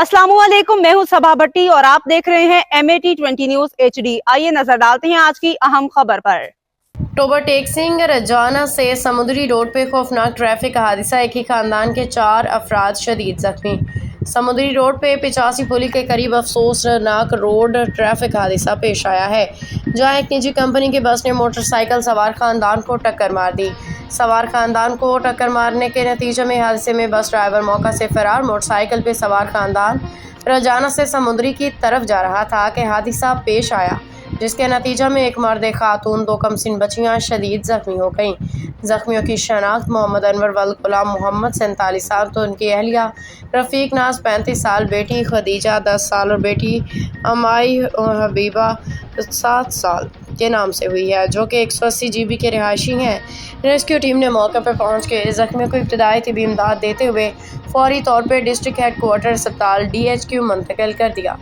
अस्सलामुअलैकुम, मैं हूं सबा भट्टी और आप देख रहे हैं MAT20 न्यूज HD। आइए नजर डालते हैं आज की अहम खबर पर। ओवरटेकिंग रजाना से समुद्री रोड पे खौफनाक ट्रैफिक हादसा, एक ही खानदान के 4 अफराद शदीद जख्मी। समुद्री रोड पे 85 पुली के करीब अफसोसनाक रोड ट्रैफिक हादसा पेश आया है, जहां एक निजी कंपनी की बस ने मोटरसाइकिल सवार खानदान को टक्कर मार दी। सवार खानदान को टक्कर मारने के नतीजे में हादसे में बस ड्राइवर मौका से फरार। मोटरसाइकिल पे सवार खानदान रजाना से समुद्री की तरफ जा रहा था कि हादसा पेश आया, जिसके नतीजे में एक मर्द खातून, 2 कमसिन बच्चियां शदीद जख्मी हो गईं। जख्मियों की शनाख्त मोहम्मद अनवर वल गुलाम मोहम्मद 47 साल, तो उनकी अहलिया रफ़ीक नाज 35 साल, बेटी खदीजा 10 साल और बेटी अमाई हबीबा 7 साल के नाम से हुई है, जो कि 180 GB के रिहायशी हैं। रेस्क्यू टीम ने मौके पर पहुंच के जख्मियों को इब्तदाई तिबी इमदाद देते हुए फौरी तौर पर डिस्ट्रिक्ट हेडक्वार्टर अस्पताल DHQ मुंतकिल कर दिया।